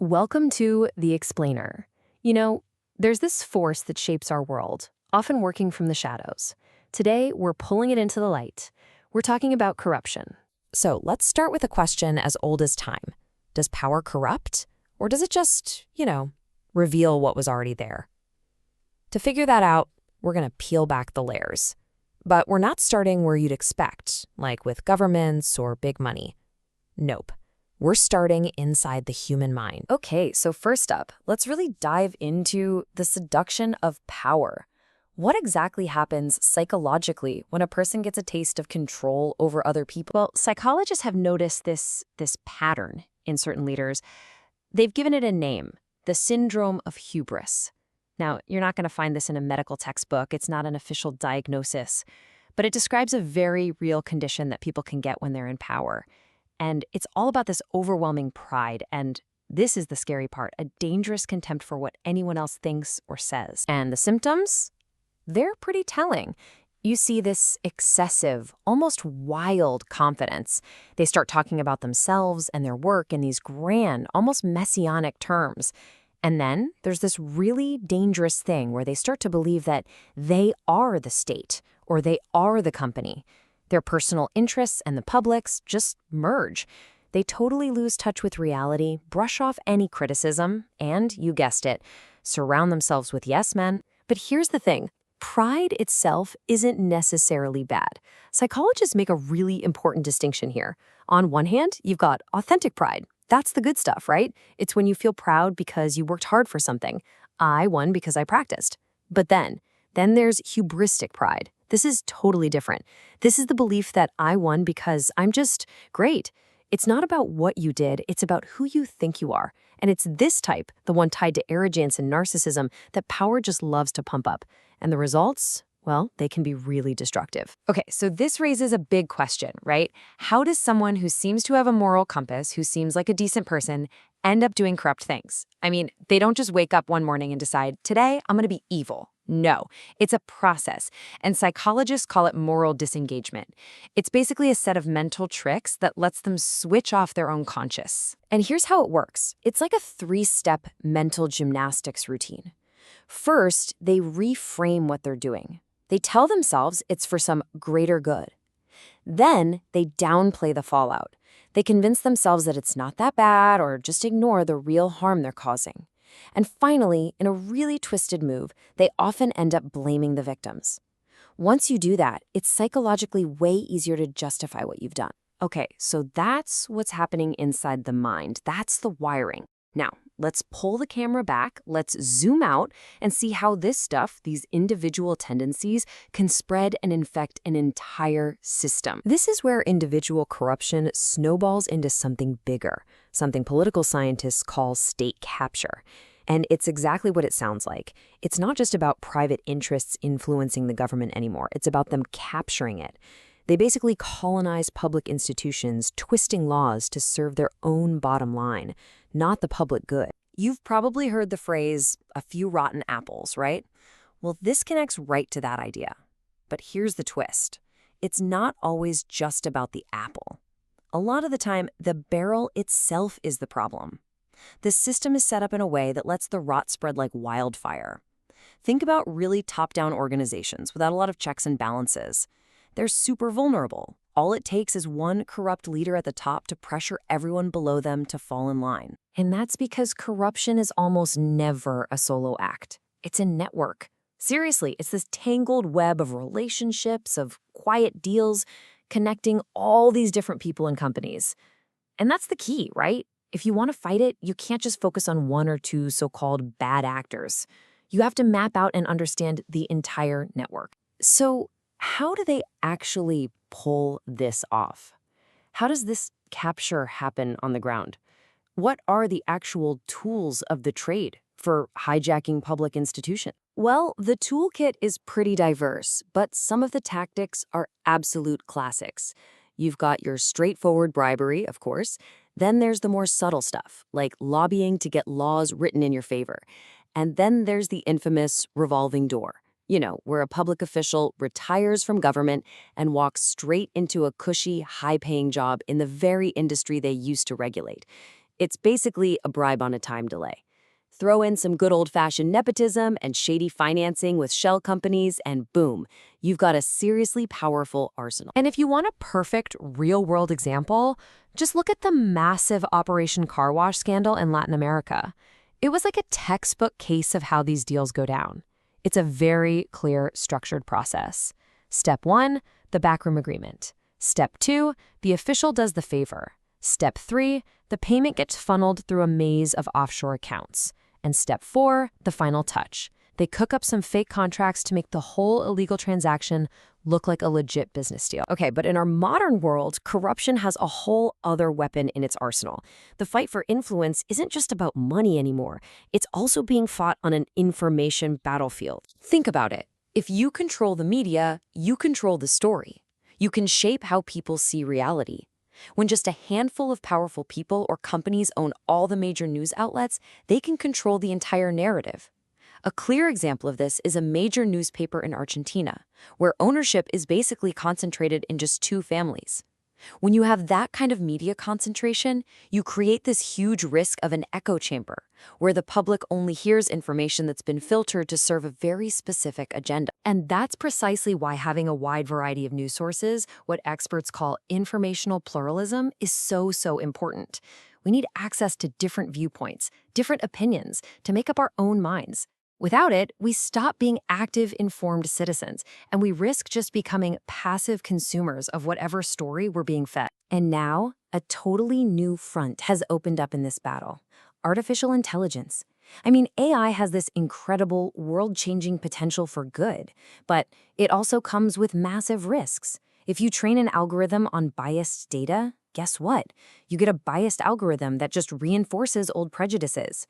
Welcome to The Explainer. You know, there's this force that shapes our world, often working from the shadows. Today, we're pulling it into the light. We're talking about corruption. So let's start with a question as old as time. Does power corrupt? Or does it just, reveal what was already there? To figure that out, we're going to peel back the layers. But we're not starting where you'd expect, like with governments or big money. Nope. We're starting inside the human mind. Okay, so first up, let's really dive into the seduction of power. What exactly happens psychologically when a person gets a taste of control over other people? Well, psychologists have noticed this pattern in certain leaders. They've given it a name, the syndrome of hubris. Now, you're not going to find this in a medical textbook. It's not an official diagnosis, but it describes a very real condition that people can get when they're in power. And it's all about this overwhelming pride, and this is the scary part, a dangerous contempt for what anyone else thinks or says. And the symptoms? They're pretty telling. You see this excessive, almost wild confidence. They start talking about themselves and their work in these grand, almost messianic terms. And then there's this really dangerous thing where they start to believe that they are the state or they are the company. Their personal interests and the public's just merge. They totally lose touch with reality, brush off any criticism, and, you guessed it, surround themselves with yes men. But here's the thing. Pride itself isn't necessarily bad. Psychologists make a really important distinction here. On one hand, you've got authentic pride. That's the good stuff, right? It's when you feel proud because you worked hard for something. I won because I practiced. But then there's hubristic pride. This is totally different. This is the belief that I won because I'm just great. It's not about what you did, it's about who you think you are. And it's this type, the one tied to arrogance and narcissism, that power just loves to pump up. And the results? Well, they can be really destructive. Okay, so this raises a big question, right? How does someone who seems to have a moral compass, who seems like a decent person, end up doing corrupt things? I mean, they don't just wake up one morning and decide, today I'm going to be evil. No, it's a process, and psychologists call it moral disengagement. It's basically a set of mental tricks that lets them switch off their own conscience. And here's how it works. It's like a 3-step mental gymnastics routine. First, they reframe what they're doing. They tell themselves it's for some greater good. Then, they downplay the fallout. They convince themselves that it's not that bad or just ignore the real harm they're causing. And finally, in a really twisted move, they often end up blaming the victims. Once you do that, it's psychologically way easier to justify what you've done. Okay, so that's what's happening inside the mind. That's the wiring. Now, let's pull the camera back, let's zoom out and see how this stuff, these individual tendencies, can spread and infect an entire system. This is where individual corruption snowballs into something bigger, something political scientists call state capture. And it's exactly what it sounds like. It's not just about private interests influencing the government anymore. It's about them capturing it. They basically colonize public institutions, twisting laws to serve their own bottom line, not the public good. You've probably heard the phrase, a few rotten apples, right? Well, this connects right to that idea. But here's the twist. It's not always just about the apple. A lot of the time, the barrel itself is the problem. The system is set up in a way that lets the rot spread like wildfire. Think about really top-down organizations without a lot of checks and balances. They're super vulnerable. All it takes is one corrupt leader at the top to pressure everyone below them to fall in line. And that's because corruption is almost never a solo act. It's a network. Seriously, it's this tangled web of relationships, of quiet deals, connecting all these different people and companies. And that's the key, right? If you want to fight it, you can't just focus on one or two so-called bad actors. You have to map out and understand the entire network. So, how do they actually pull this off? How does this capture happen on the ground? What are the actual tools of the trade for hijacking public institutions? Well, the toolkit is pretty diverse, but some of the tactics are absolute classics. You've got your straightforward bribery, of course. Then there's the more subtle stuff, like lobbying to get laws written in your favor. And then there's the infamous revolving door. Where a public official retires from government and walks straight into a cushy, high-paying job in the very industry they used to regulate. It's basically a bribe on a time delay. Throw in some good old-fashioned nepotism and shady financing with shell companies, and boom, you've got a seriously powerful arsenal. And if you want a perfect real-world example, just look at the massive Operation Car Wash scandal in Latin America. It was like a textbook case of how these deals go down. It's a very clear, structured process. Step 1, the backroom agreement. Step 2, the official does the favor. Step 3, the payment gets funneled through a maze of offshore accounts. And step 4, the final touch. They cook up some fake contracts to make the whole illegal transaction look like a legit business deal. Okay, but in our modern world, corruption has a whole other weapon in its arsenal. The fight for influence isn't just about money anymore. It's also being fought on an information battlefield. Think about it. If you control the media, you control the story. You can shape how people see reality. When just a handful of powerful people or companies own all the major news outlets, they can control the entire narrative. A clear example of this is a major newspaper in Argentina, where ownership is basically concentrated in just 2 families. When you have that kind of media concentration, you create this huge risk of an echo chamber, where the public only hears information that's been filtered to serve a very specific agenda. And that's precisely why having a wide variety of news sources, what experts call informational pluralism, is so important. We need access to different viewpoints, different opinions, to make up our own minds. Without it, we stop being active, informed citizens, and we risk just becoming passive consumers of whatever story we're being fed. And now, a totally new front has opened up in this battle: artificial intelligence. I mean, AI has this incredible, world-changing potential for good, but it also comes with massive risks. If you train an algorithm on biased data, guess what? You get a biased algorithm that just reinforces old prejudices.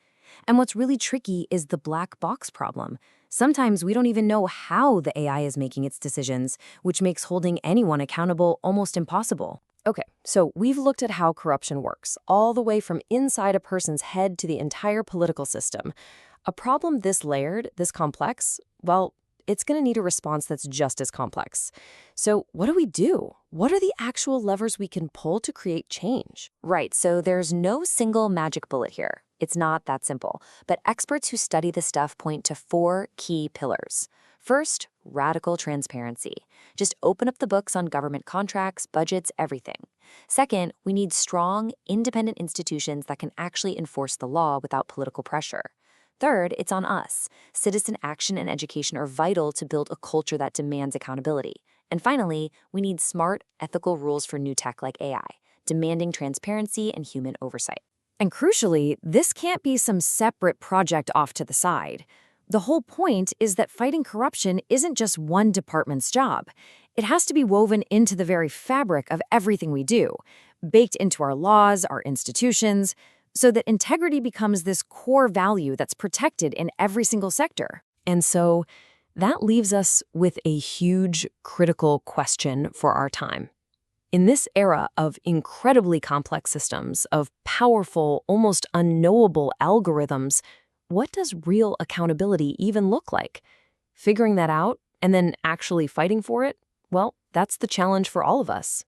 And what's really tricky is the black box problem. Sometimes we don't even know how the AI is making its decisions, which makes holding anyone accountable almost impossible. Okay, so we've looked at how corruption works, all the way from inside a person's head to the entire political system. A problem this layered, this complex, well, it's going to need a response that's just as complex. So what do we do? What are the actual levers we can pull to create change? Right, so there's no single magic bullet here. It's not that simple. But experts who study this stuff point to 4 key pillars. First, radical transparency. Just open up the books on government contracts, budgets, everything. Second, we need strong, independent institutions that can actually enforce the law without political pressure. Third, it's on us. Citizen action and education are vital to build a culture that demands accountability. And finally, we need smart, ethical rules for new tech like AI, demanding transparency and human oversight. And crucially, this can't be some separate project off to the side. The whole point is that fighting corruption isn't just one department's job. It has to be woven into the very fabric of everything we do, baked into our laws, our institutions, so that integrity becomes this core value that's protected in every single sector. And so that leaves us with a huge, critical question for our time. In this era of incredibly complex systems, of powerful, almost unknowable algorithms, what does real accountability even look like? Figuring that out and then actually fighting for it, well, that's the challenge for all of us.